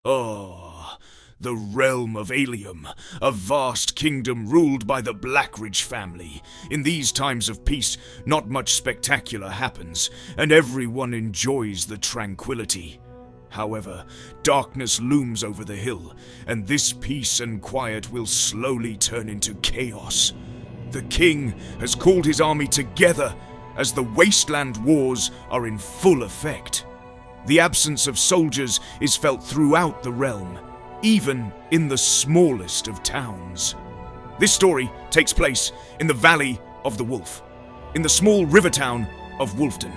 Oh, the realm of Alium, a vast kingdom ruled by the Blackridge family. In these times of peace, not much spectacular happens, and everyone enjoys the tranquility. However, darkness looms over the hill, and this peace and quiet will slowly turn into chaos. The king has called his army together as the wasteland wars are in full effect. The absence of soldiers is felt throughout the realm, even in the smallest of towns. This story takes place in the Valley of the Wolf, in the small river town of Wolfton.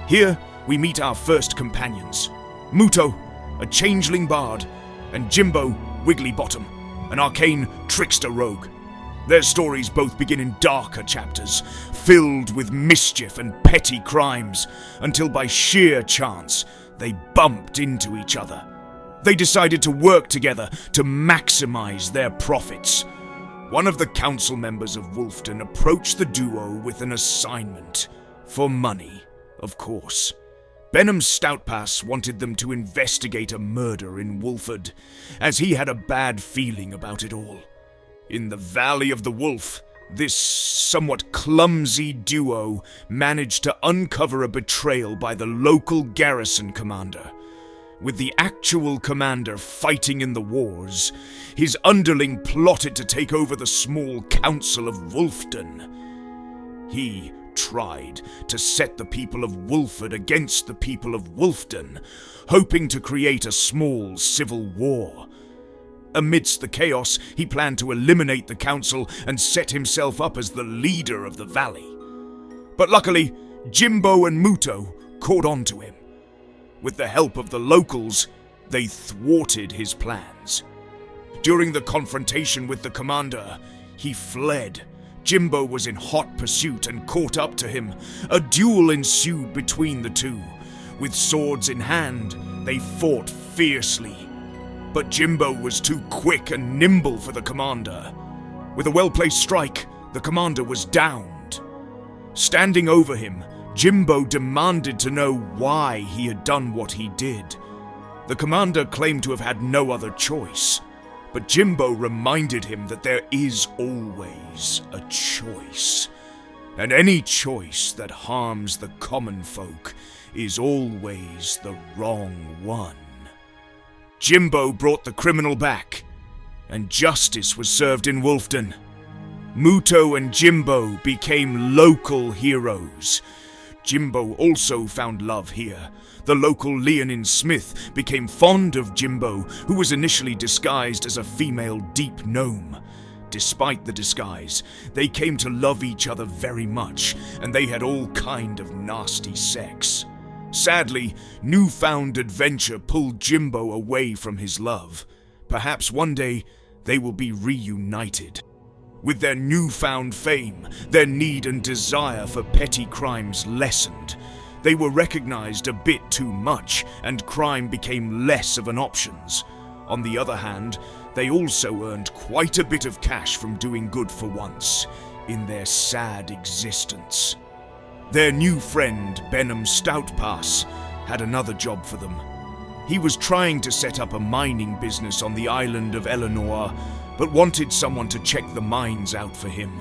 Here we meet our first companions, Muto, a changeling bard, and Jimbo Wigglybottom, an arcane trickster rogue. Their stories both begin in darker chapters, filled with mischief and petty crimes, until by sheer chance they bumped into each other. They decided to work together to maximize their profits. One of the council members of Wolfton approached the duo with an assignment. For money, of course. Benham Stoutpass wanted them to investigate a murder in Wolford, as he had a bad feeling about it all. In the Valley of the Wolf, this somewhat clumsy duo managed to uncover a betrayal by the local garrison commander. With the actual commander fighting in the wars, his underling plotted to take over the small council of Wolfton. He tried to set the people of Wolford against the people of Wolfton, hoping to create a small civil war. Amidst the chaos, he planned to eliminate the council and set himself up as the leader of the valley. But luckily, Jimbo and Muto caught on to him. With the help of the locals, they thwarted his plans. During the confrontation with the commander, he fled. Jimbo was in hot pursuit and caught up to him. A duel ensued between the two. With swords in hand, they fought fiercely. But Jimbo was too quick and nimble for the commander. With a well-placed strike, the commander was downed. Standing over him, Jimbo demanded to know why he had done what he did. The commander claimed to have had no other choice, but Jimbo reminded him that there is always a choice. And any choice that harms the common folk is always the wrong one. Jimbo brought the criminal back, and justice was served in Wolfton. Muto and Jimbo became local heroes. Jimbo also found love here. The local Leonin Smith became fond of Jimbo, who was initially disguised as a female deep gnome. Despite the disguise, they came to love each other very much, and they had all kind of nasty sex. Sadly, newfound adventure pulled Jimbo away from his love. Perhaps one day they will be reunited. With their newfound fame, their need and desire for petty crimes lessened. They were recognized a bit too much, and crime became less of an option. On the other hand, they also earned quite a bit of cash from doing good for once in their sad existence. Their new friend, Benham Stoutpass, had another job for them. He was trying to set up a mining business on the island of Elenoar, but wanted someone to check the mines out for him.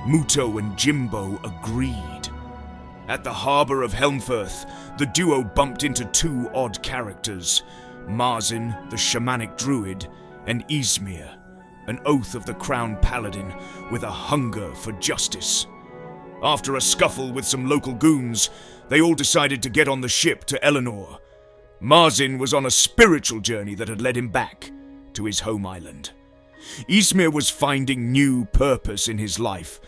Muto and Jimbo agreed. At the harbor of Helmfirth, the duo bumped into two odd characters, Marzin, the shamanic druid, and Izmir, an oath of the crown paladin with a hunger for justice. After a scuffle with some local goons, they all decided to get on the ship to Elenoar. Marzin was on a spiritual journey that had led him back to his home island. Izmir was finding new purpose in his life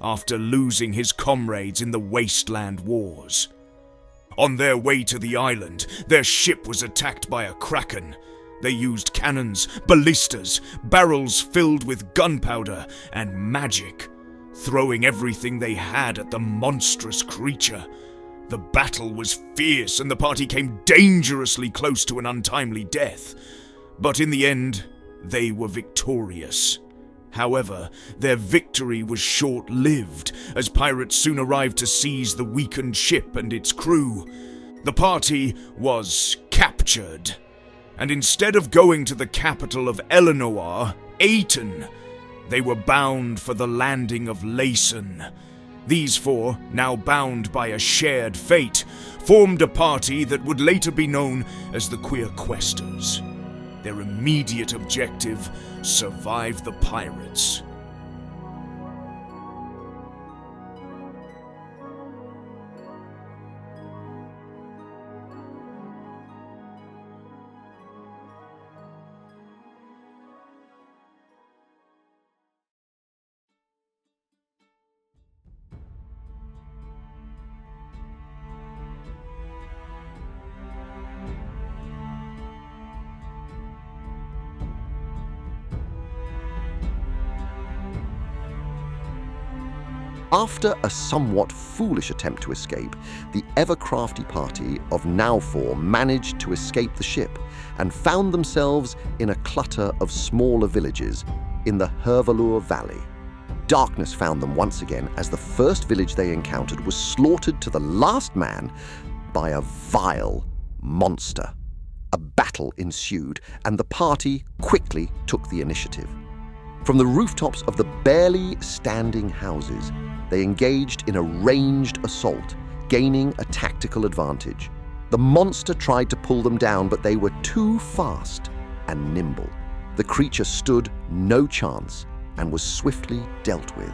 after losing his comrades in the Wasteland Wars. On their way to the island, their ship was attacked by a kraken. They used cannons, ballistas, barrels filled with gunpowder, and magic, throwing everything they had at the monstrous creature. The battle was fierce, and the party came dangerously close to an untimely death. But in the end, they were victorious. However, their victory was short-lived, as pirates soon arrived to seize the weakened ship and its crew. The party was captured. and instead of going to the capital of Elenoar, Aten, they were bound for the landing of Layson. These four, now bound by a shared fate, formed a party that would later be known as the Queer Questers. Their immediate objective: survive the pirates. After a somewhat foolish attempt to escape, the ever-crafty party of now four managed to escape the ship and found themselves in a clutter of smaller villages in the Elenoar Valley. Darkness found them once again as the first village they encountered was slaughtered to the last man by a vile monster. A battle ensued, and the party quickly took the initiative. From the rooftops of the barely standing houses, they engaged in a ranged assault, gaining a tactical advantage. The monster tried to pull them down, but they were too fast and nimble. The creature stood no chance and was swiftly dealt with.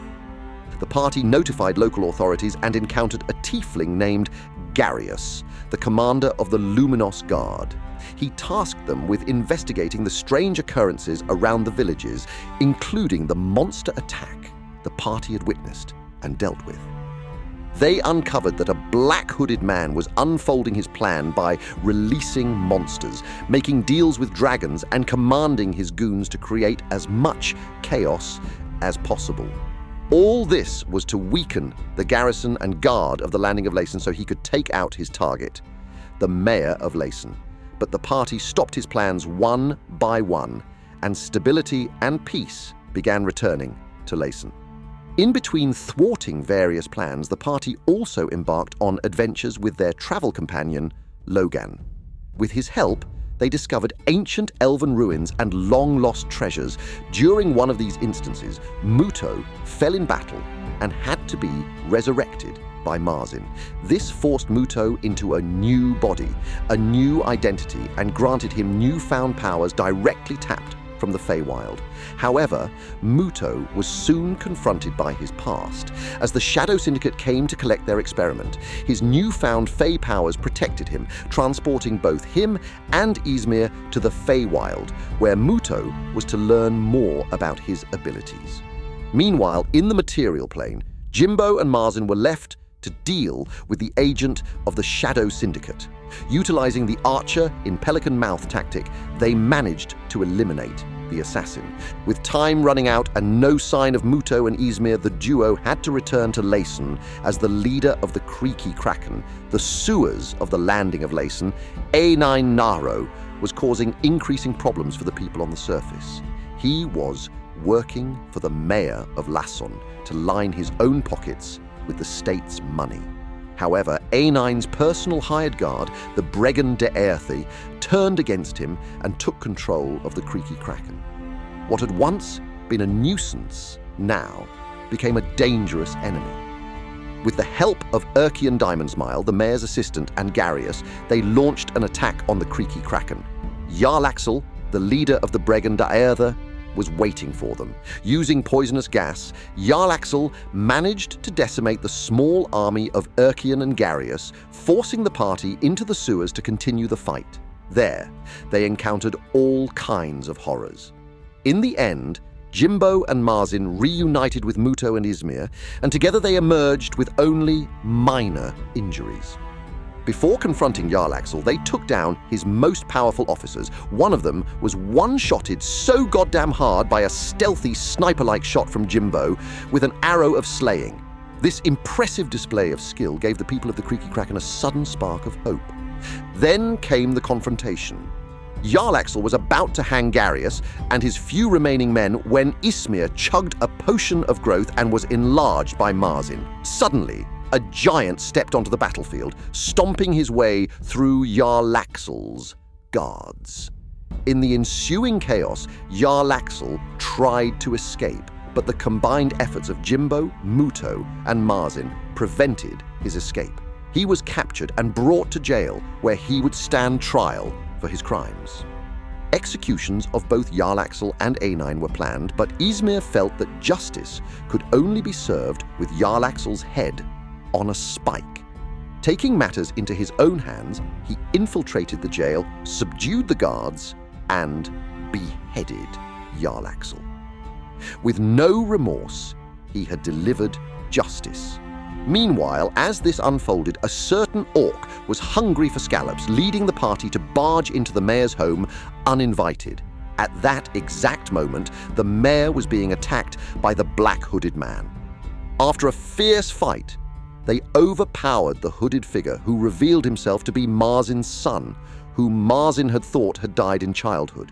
The party notified local authorities and encountered a tiefling named Garius, the commander of the Luminos Guard. He tasked them with investigating the strange occurrences around the villages, including the monster attack the party had witnessed and dealt with. They uncovered that a black-hooded man was unfolding his plan by releasing monsters, making deals with dragons, and commanding his goons to create as much chaos as possible. All this was to weaken the garrison and guard of the landing of Layson so he could take out his target, the mayor of Layson. But the party stopped his plans one by one, and stability and peace began returning to Layson. In between thwarting various plans, the party also embarked on adventures with their travel companion, Logan. With his help, they discovered ancient elven ruins and long-lost treasures. During one of these instances, Muto fell in battle and had to be resurrected by Marzin. This forced Muto into a new body, a new identity, and granted him newfound powers directly tapped from the Feywild. However, Muto was soon confronted by his past. As the Shadow Syndicate came to collect their experiment, his newfound Fey powers protected him, transporting both him and Izmir to the Feywild, where Muto was to learn more about his abilities. Meanwhile, in the material plane, Jimbo and Marzin were left to deal with the agent of the Shadow Syndicate. Utilizing the Archer in Pelican Mouth tactic, they managed to eliminate the assassin. With time running out and no sign of Muto and Izmir, the duo had to return to Layson as the leader of the Creaky Kraken. The sewers of the landing of Layson, A9 Naro, was causing increasing problems for the people on the surface. He was working for the mayor of Lasson to line his own pockets with the state's money. However, A9's personal hired guard, the Bregan de Aerthe, turned against him and took control of the Creaky Kraken. What had once been a nuisance now became a dangerous enemy. With the help of Urkian Diamondsmile, the mayor's assistant, and Garius, they launched an attack on the Creaky Kraken. Jarl Axel, the leader of the Bregan de Aerthe, was waiting for them. Using poisonous gas, Jarl Axel managed to decimate the small army of Urkian and Garius, forcing the party into the sewers to continue the fight. There, they encountered all kinds of horrors. In the end, Jimbo and Marzin reunited with Muto and Izmir, and together they emerged with only minor injuries. Before confronting Jarl Axel, they took down his most powerful officers. One of them was one-shotted so goddamn hard by a stealthy sniper-like shot from Jimbo with an arrow of slaying. This impressive display of skill gave the people of the Creaky Kraken a sudden spark of hope. Then came the confrontation. Jarl Axel was about to hang Garius and his few remaining men when Izmir chugged a potion of growth and was enlarged by Marzin. Suddenly, a giant stepped onto the battlefield, stomping his way through Jarl Axel's guards. In the ensuing chaos, Jarl Axel tried to escape, but the combined efforts of Jimbo, Muto, and Marzin prevented his escape. He was captured and brought to jail, where he would stand trial for his crimes. Executions of both Jarl Axel and A9 were planned, but Ysmir felt that justice could only be served with Jarl Axel's head on a spike. Taking matters into his own hands, he infiltrated the jail, subdued the guards, and beheaded Jarl Axel. With no remorse, he had delivered justice. Meanwhile, as this unfolded, a certain orc was hungry for scallops, leading the party to barge into the mayor's home uninvited. At that exact moment, the mayor was being attacked by the black-hooded man. After a fierce fight, they overpowered the hooded figure, who revealed himself to be Marzin's son, whom Marzin had thought had died in childhood.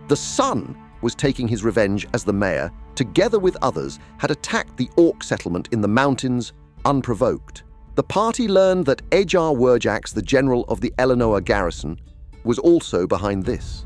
The son was taking his revenge as the mayor, together with others, had attacked the orc settlement in the mountains unprovoked. The party learned that Ejar Wurjax, the general of the Elenoar garrison, was also behind this.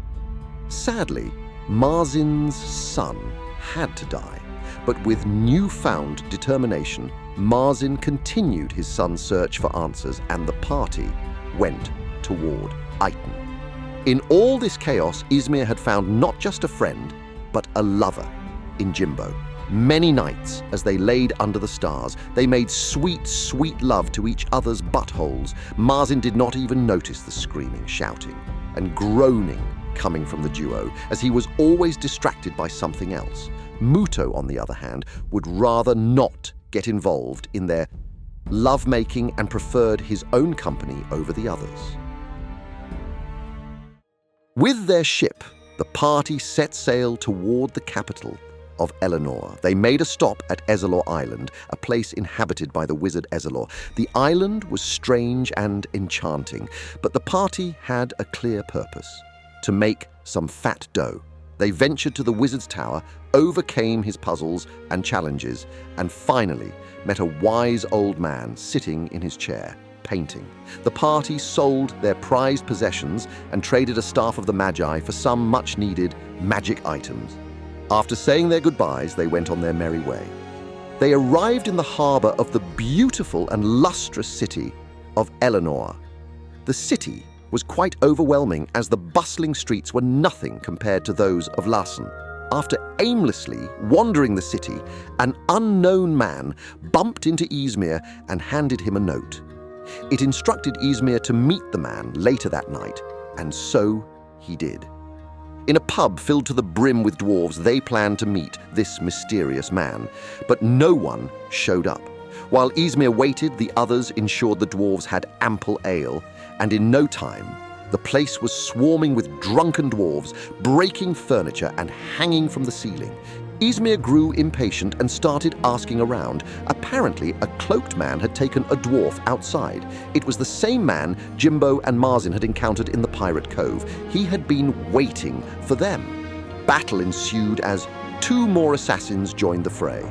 Sadly, Marzin's son had to die, but with newfound determination, Marzin continued his son's search for answers, and the party went toward Eiton. In all this chaos, Ysmir had found not just a friend, but a lover in Jimbo. Many nights, as they laid under the stars, they made sweet, sweet love to each other's buttholes. Marzin did not even notice the screaming, shouting, and groaning coming from the duo, as he was always distracted by something else. Muto, on the other hand, would rather not get involved in their lovemaking and preferred his own company over the others. With their ship, the party set sail toward the capital of Elenoar. They made a stop at Ezzelor Island, a place inhabited by the wizard Ezzelor. The island was strange and enchanting, but the party had a clear purpose: to make some fat dough. They ventured to the wizard's tower, overcame his puzzles and challenges, and finally met a wise old man sitting in his chair, painting. The party sold their prized possessions and traded a staff of the Magi for some much-needed magic items. After saying their goodbyes, they went on their merry way. They arrived in the harbor of the beautiful and lustrous city of Elenoar. The city was quite overwhelming, as the bustling streets were nothing compared to those of Larsen. After aimlessly wandering the city, an unknown man bumped into Ysmir and handed him a note. It instructed Ysmir to meet the man later that night, and so he did. In a pub filled to the brim with dwarves, they planned to meet this mysterious man, but no one showed up. While Ysmir waited, the others ensured the dwarves had ample ale, and in no time, the place was swarming with drunken dwarves, breaking furniture and hanging from the ceiling. Ysmir grew impatient and started asking around. Apparently, a cloaked man had taken a dwarf outside. It was the same man Jimbo and Marzin had encountered in the Pirate Cove. He had been waiting for them. Battle ensued as 2 more assassins joined the fray.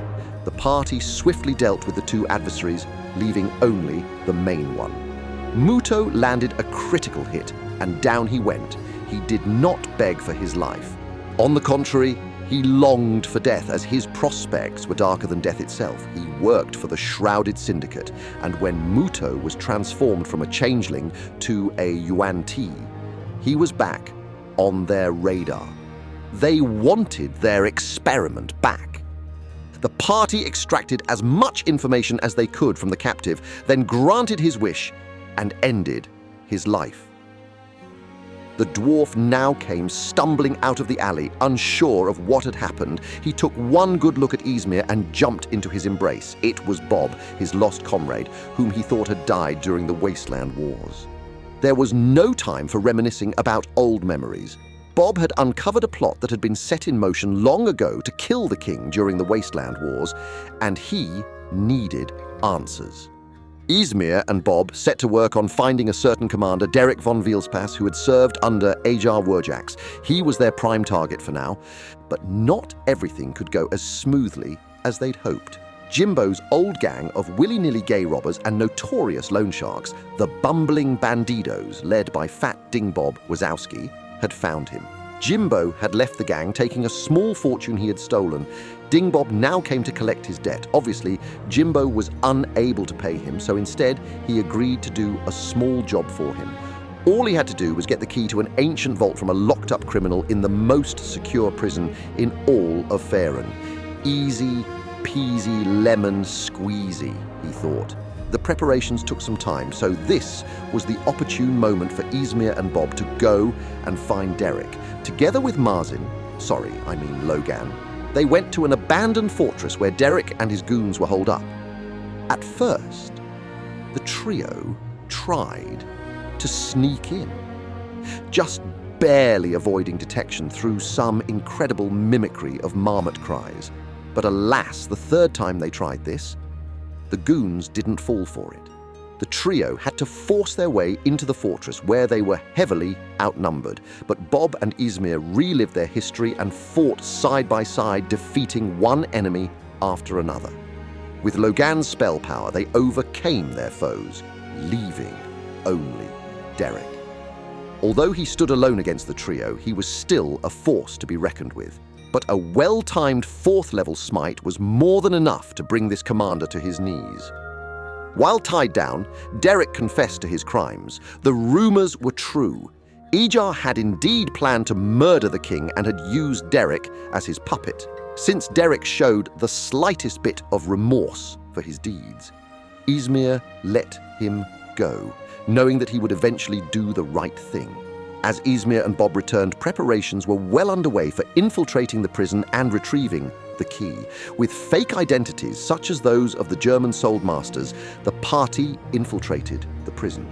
The party swiftly dealt with the 2 adversaries, leaving only the main one. Muto landed a critical hit, and down he went. He did not beg for his life. On the contrary, he longed for death, as his prospects were darker than death itself. He worked for the Shrouded Syndicate, and when Muto was transformed from a changeling to a Yuan Ti, he was back on their radar. They wanted their experiment back. The party extracted as much information as they could from the captive, then granted his wish and ended his life. The dwarf now came stumbling out of the alley, unsure of what had happened. He took one good look at Ysmir and jumped into his embrace. It was Bob, his lost comrade, whom he thought had died during the Wasteland Wars. There was no time for reminiscing about old memories. Bob had uncovered a plot that had been set in motion long ago to kill the king during the Wasteland Wars, and he needed answers. Ysmir and Bob set to work on finding a certain commander, Derek von Wielspass, who had served under Ejar Wurjax. He was their prime target for now, but not everything could go as smoothly as they'd hoped. Jimbo's old gang of willy-nilly gay robbers and notorious loan sharks, the bumbling bandidos led by Fat Dingbob Wazowski, had found him. Jimbo had left the gang, taking a small fortune he had stolen. Dingbob now came to collect his debt. Obviously, Jimbo was unable to pay him, so instead he agreed to do a small job for him. All he had to do was get the key to an ancient vault from a locked-up criminal in the most secure prison in all of Faerun. Easy peasy lemon squeezy, he thought. The preparations took some time, so this was the opportune moment for Izmir and Bob to go and find Derek. Together with Logan, they went to an abandoned fortress where Derek and his goons were holed up. At first, the trio tried to sneak in, just barely avoiding detection through some incredible mimicry of marmot cries. But alas, the third time they tried this, the goons didn't fall for it. The trio had to force their way into the fortress where they were heavily outnumbered. But Bob and Izmir relived their history and fought side by side, defeating one enemy after another. With Logan's spell power, they overcame their foes, leaving only Derek. Although he stood alone against the trio, he was still a force to be reckoned with. But a well-timed 4th level smite was more than enough to bring this commander to his knees. While tied down, Derek confessed to his crimes. The rumors were true. Ejar had indeed planned to murder the king and had used Derek as his puppet, since Derek showed the slightest bit of remorse for his deeds. Izmir let him go, knowing that he would eventually do the right thing. As Izmir and Bob returned, preparations were well underway for infiltrating the prison and retrieving the key. With fake identities such as those of the German sold masters, the party infiltrated the prison.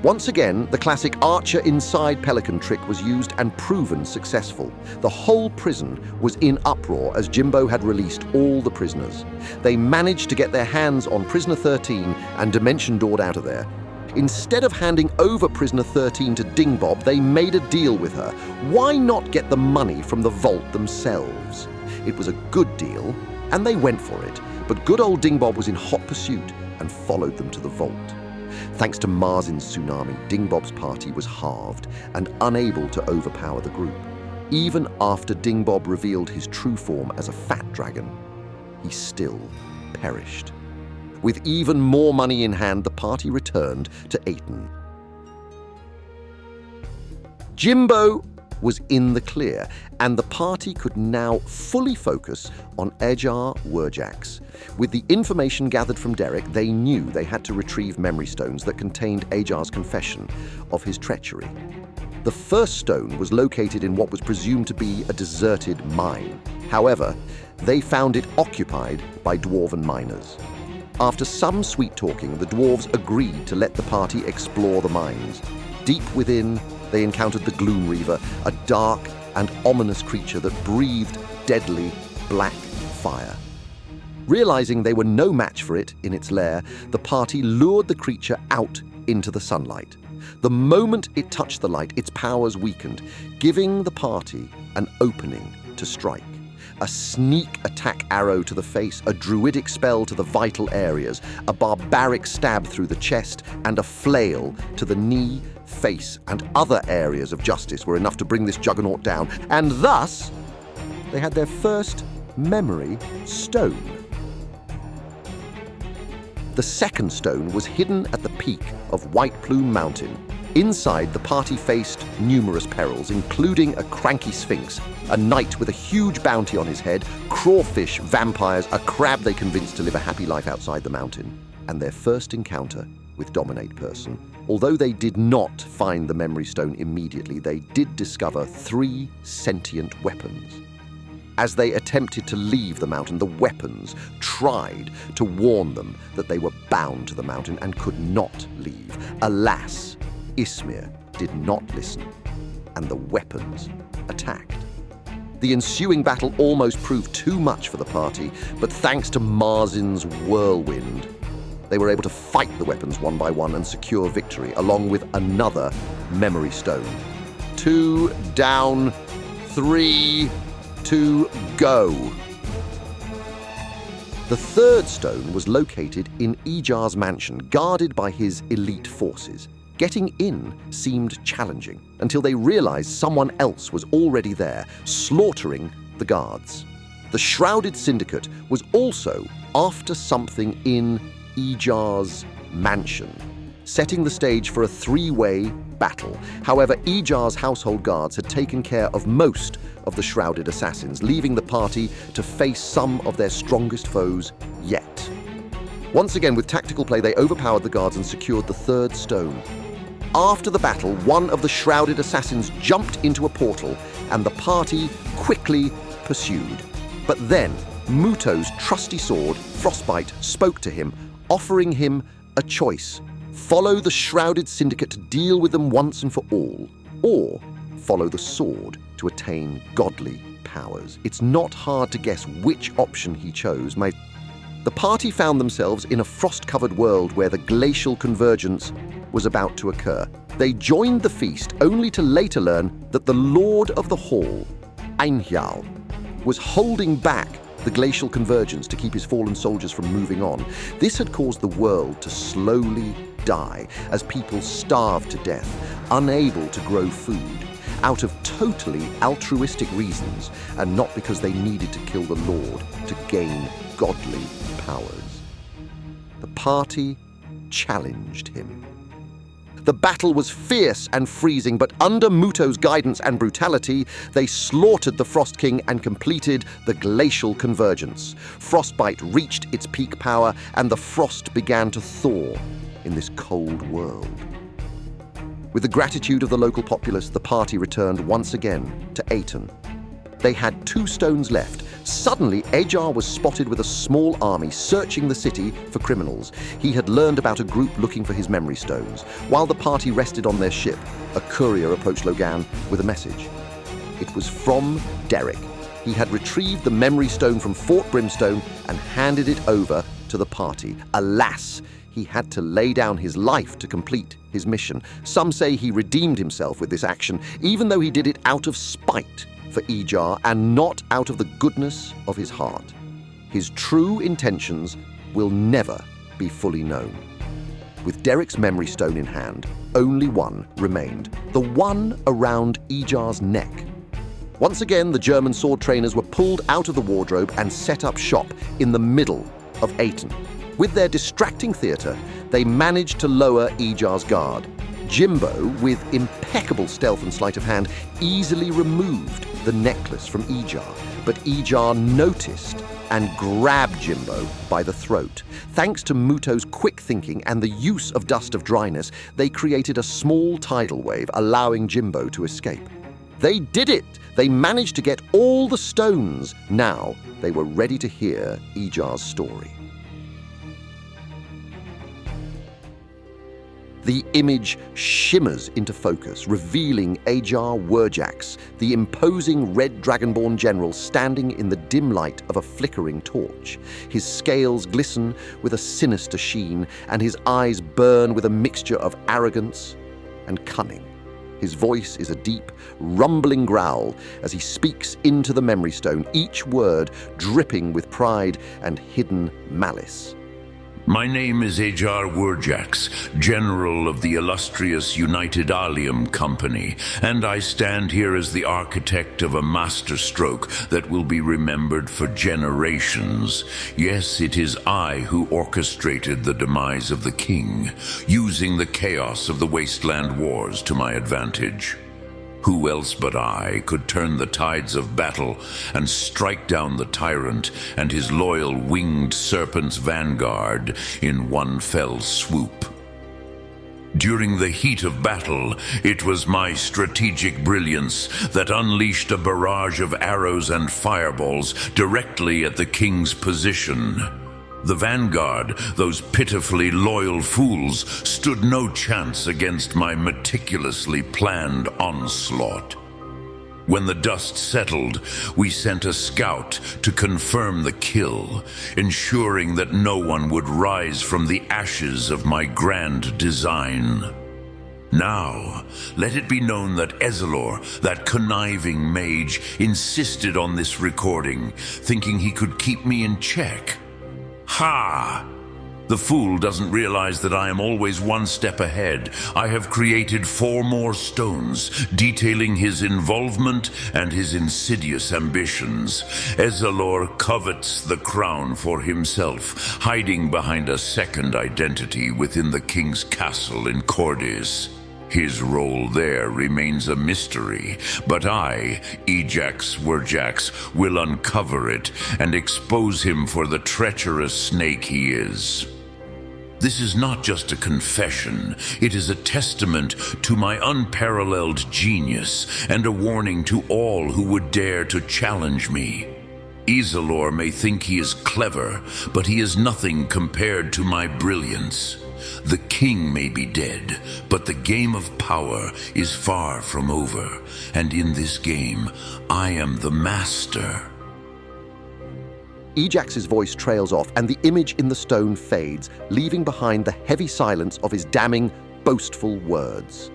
Once again, the classic Archer inside Pelican trick was used and proven successful. The whole prison was in uproar as Jimbo had released all the prisoners. They managed to get their hands on Prisoner 13 and dimension doored out of there. Instead of handing over Prisoner 13 to Dingbob, they made a deal with her. Why not get the money from the vault themselves? It was a good deal, and they went for it. But good old Dingbob was in hot pursuit and followed them to the vault. Thanks to Marzin's tsunami, Dingbob's party was halved and unable to overpower the group. Even after Dingbob revealed his true form as a fat dragon, he still perished. With even more money in hand, the party returned to Aten. Jimbo was in the clear, and the party could now fully focus on Ejar Wurjax. With the information gathered from Derek, they knew they had to retrieve memory stones that contained Ejar's confession of his treachery. The first stone was located in what was presumed to be a deserted mine. However, they found it occupied by dwarven miners. After some sweet-talking, the dwarves agreed to let the party explore the mines. Deep within, they encountered the Gloom Reaver, a dark and ominous creature that breathed deadly black fire. Realizing they were no match for it in its lair, the party lured the creature out into the sunlight. The moment it touched the light, its powers weakened, giving the party an opening to strike. A sneak attack arrow to the face, a druidic spell to the vital areas, a barbaric stab through the chest, and a flail to the knee, face, and other areas of justice were enough to bring this juggernaut down. And thus, they had their first memory stone. The second stone was hidden at the peak of White Plume Mountain. Inside, the party faced numerous perils, including a cranky sphinx, a knight with a huge bounty on his head, crawfish, vampires, a crab they convinced to live a happy life outside the mountain, and their first encounter with Dominate Person. Although they did not find the memory stone immediately, they did discover 3 sentient weapons. As they attempted to leave the mountain, the weapons tried to warn them that they were bound to the mountain and could not leave. Alas, Izmir did not listen, and the weapons attacked. The ensuing battle almost proved too much for the party, but thanks to Marzin's whirlwind, they were able to fight the weapons one by one and secure victory, along with another memory stone. 2 down, 3 to go. The third stone was located in Ejar's mansion, guarded by his elite forces. Getting in seemed challenging until they realized someone else was already there, slaughtering the guards. The Shrouded Syndicate was also after something in Ejar's mansion, setting the stage for a three-way battle. However, Ejar's household guards had taken care of most of the Shrouded Assassins, leaving the party to face some of their strongest foes yet. Once again, with tactical play, they overpowered the guards and secured the third stone. After the battle, one of the Shrouded Assassins jumped into a portal, and the party quickly pursued. But then, Muto's trusty sword, Frostbite, spoke to him, offering him a choice. Follow the Shrouded Syndicate to deal with them once and for all, or follow the sword to attain godly powers. It's not hard to guess which option he chose. The party found themselves in a frost-covered world where the glacial convergence was about to occur. They joined the feast only to later learn that the Lord of the Hall, Einhjal, was holding back the glacial convergence to keep his fallen soldiers from moving on. This had caused the world to slowly die as people starved to death, unable to grow food, out of totally altruistic reasons and not because they needed to kill the Lord to gain godly powers. The party challenged him. The battle was fierce and freezing, but under Muto's guidance and brutality, they slaughtered the Frost King and completed the glacial convergence. Frostbite reached its peak power, and the frost began to thaw in this cold world. With the gratitude of the local populace, the party returned once again to Aten. They had 2 stones left. Suddenly, Ejar was spotted with a small army searching the city for criminals. He had learned about a group looking for his memory stones. While the party rested on their ship, a courier approached Logan with a message. It was from Derek. He had retrieved the memory stone from Fort Brimstone and handed it over to the party. Alas, he had to lay down his life to complete his mission. Some say he redeemed himself with this action, even though he did it out of spite for Ejar and not out of the goodness of his heart. His true intentions will never be fully known. With Derek's memory stone in hand, only one remained, the one around Ejar's neck. Once again, the German sword trainers were pulled out of the wardrobe and set up shop in the middle of Aten. With their distracting theatre, they managed to lower Ejar's guard. Jimbo, with impeccable stealth and sleight of hand, easily removed the necklace from Ejar, but Ejar noticed and grabbed Jimbo by the throat. Thanks to Muto's quick thinking and the use of Dust of Dryness, they created a small tidal wave, allowing Jimbo to escape. They did it! They managed to get all the stones. Now they were ready to hear Ejar's story. The image shimmers into focus, revealing Ejar Wurjax, the imposing red dragonborn general standing in the dim light of a flickering torch. His scales glisten with a sinister sheen, and his eyes burn with a mixture of arrogance and cunning. His voice is a deep, rumbling growl as he speaks into the memory stone, each word dripping with pride and hidden malice. My name is Ejar Wurjax, General of the illustrious United Alium Company, and I stand here as the architect of a masterstroke that will be remembered for generations. Yes, it is I who orchestrated the demise of the king, using the chaos of the Wasteland Wars to my advantage. Who else but I could turn the tides of battle and strike down the tyrant and his loyal winged serpent's vanguard in one fell swoop? During the heat of battle, it was my strategic brilliance that unleashed a barrage of arrows and fireballs directly at the king's position. The vanguard, those pitifully loyal fools, stood no chance against my meticulously planned onslaught. When the dust settled, we sent a scout to confirm the kill, ensuring that no one would rise from the ashes of my grand design. Now, let it be known that Elenoar, that conniving mage, insisted on this recording, thinking he could keep me in check. Ha! The fool doesn't realize that I am always one step ahead. I have created 4 more stones, detailing his involvement and his insidious ambitions. Elenoar covets the crown for himself, hiding behind a second identity within the king's castle in Cordis. His role there remains a mystery, but I, Ajax Werjax, will uncover it and expose him for the treacherous snake he is. This is not just a confession, it is a testament to my unparalleled genius and a warning to all who would dare to challenge me. Elenoar may think he is clever, but he is nothing compared to my brilliance. The king may be dead, but the game of power is far from over, and in this game, I am the master. Ajax's voice trails off, and the image in the stone fades, leaving behind the heavy silence of his damning, boastful words.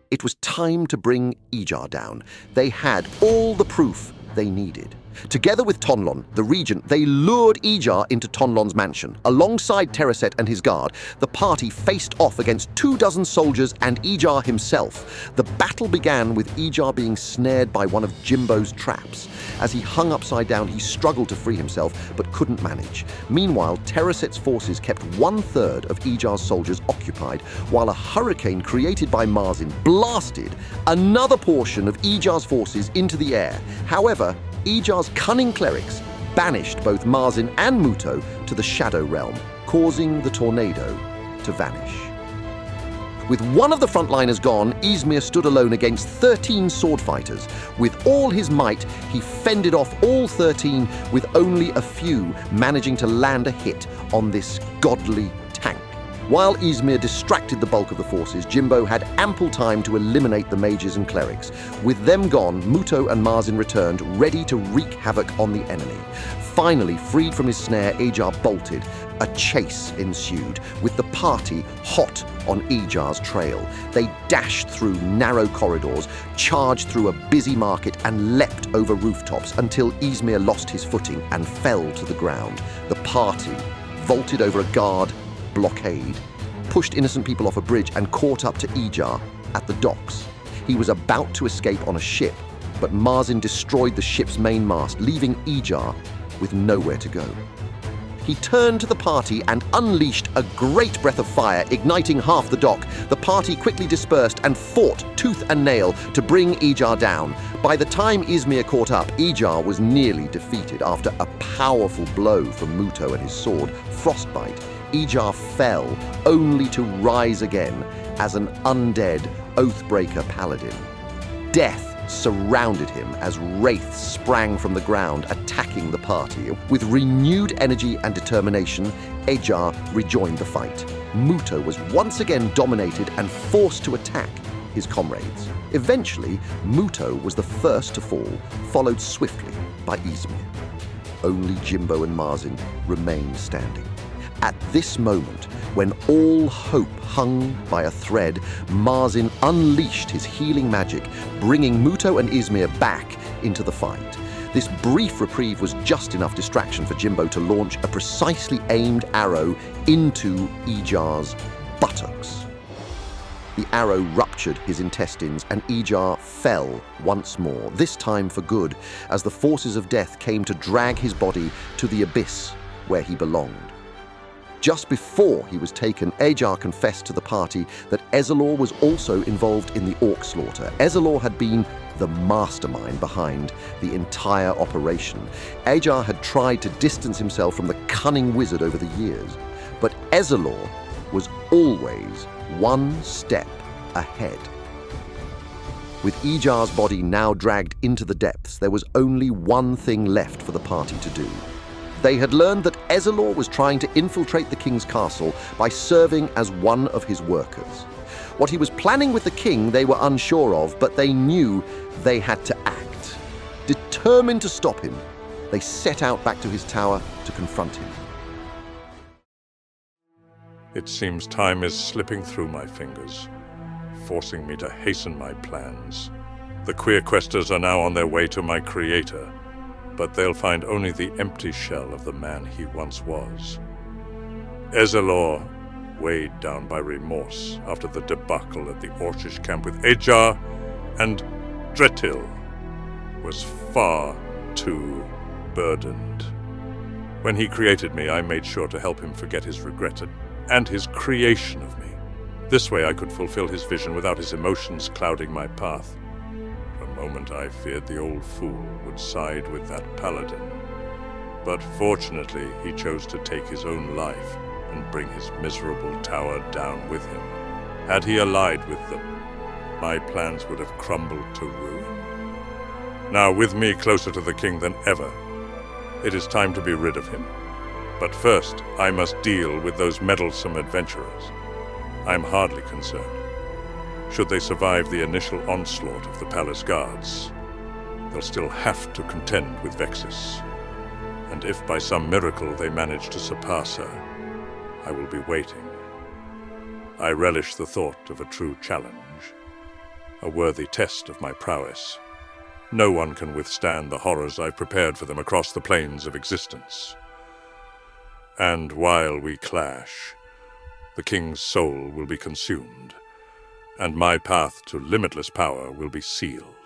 It was time to bring Ajar down. They had all the proof they needed. Together with Tonlon, the regent, they lured Ajar into Tonlon's mansion. Alongside Tereset and his guard, the party faced off against 24 soldiers and Ajar himself. The battle began with Ajar being snared by one of Jimbo's traps. As he hung upside down, he struggled to free himself, but couldn't manage. Meanwhile, Tereset's forces kept 1/3 of Ajar's soldiers occupied, while a hurricane created by Marzin blasted another portion of Ajar's forces into the air. However, Ajar's cunning clerics banished both Marzin and Muto to the Shadow Realm, causing the tornado to vanish. With one of the frontliners gone, Izmir stood alone against 13 sword fighters. With all his might, he fended off all 13, with only a few managing to land a hit on this godly tank. While Izmir distracted the bulk of the forces, Jimbo had ample time to eliminate the mages and clerics. With them gone, Muto and Marzin returned, ready to wreak havoc on the enemy. Finally, freed from his snare, Ajar bolted. A chase ensued, with the party hot on Ajar's trail. They dashed through narrow corridors, charged through a busy market, and leapt over rooftops until Izmir lost his footing and fell to the ground. The party vaulted over a guard blockade, pushed innocent people off a bridge, and caught up to Ajar at the docks. He was about to escape on a ship, but Marzin destroyed the ship's main mast, leaving Ajar with nowhere to go. He turned to the party and unleashed a great breath of fire, igniting half the dock. The party quickly dispersed and fought tooth and nail to bring Ajar down. By the time Izmir caught up, Ajar was nearly defeated after a powerful blow from Muto and his sword, Frostbite. Ajar fell, only to rise again as an undead Oathbreaker paladin. Death surrounded him as wraiths sprang from the ground, attacking the party. With renewed energy and determination, Ajar rejoined the fight. Muto was once again dominated and forced to attack his comrades. Eventually, Muto was the first to fall, followed swiftly by Izmir. Only Jimbo and Marzin remained standing. At this moment, when all hope hung by a thread, Marzin unleashed his healing magic, bringing Muto and Izmir back into the fight. This brief reprieve was just enough distraction for Jimbo to launch a precisely aimed arrow into Ajar's buttocks. The arrow ruptured his intestines, and Ajar fell once more, this time for good, as the forces of death came to drag his body to the abyss where he belonged. Just before he was taken, Ajar confessed to the party that Elenoar was also involved in the orc slaughter. Elenoar had been the mastermind behind the entire operation. Ajar had tried to distance himself from the cunning wizard over the years, but Elenoar was always one step ahead. With Ajar's body now dragged into the depths, there was only one thing left for the party to do. They had learned that Elenoar was trying to infiltrate the king's castle by serving as one of his workers. What he was planning with the king they were unsure of, but they knew they had to act. Determined to stop him, they set out back to his tower to confront him. It seems time is slipping through my fingers, forcing me to hasten my plans. The queer questers are now on their way to my creator. but they'll find only the empty shell of the man he once was. Elenoar, weighed down by remorse after the debacle at the Orcish camp with Ajar and Dretil, was far too burdened. When he created me, I made sure to help him forget his regret and his creation of me. This way I could fulfill his vision without his emotions clouding my path. For a moment I feared the old fool would side with that paladin. But fortunately, he chose to take his own life and bring his miserable tower down with him. Had he allied with them, my plans would have crumbled to ruin. Now, with me closer to the king than ever, it is time to be rid of him. But first, I must deal with those meddlesome adventurers. I'm hardly concerned. Should they survive the initial onslaught of the palace guards, they'll still have to contend with Vexus. And if by some miracle they manage to surpass her, I will be waiting. I relish the thought of a true challenge, a worthy test of my prowess. No one can withstand the horrors I've prepared for them across the planes of existence. And while we clash, the king's soul will be consumed, and my path to limitless power will be sealed.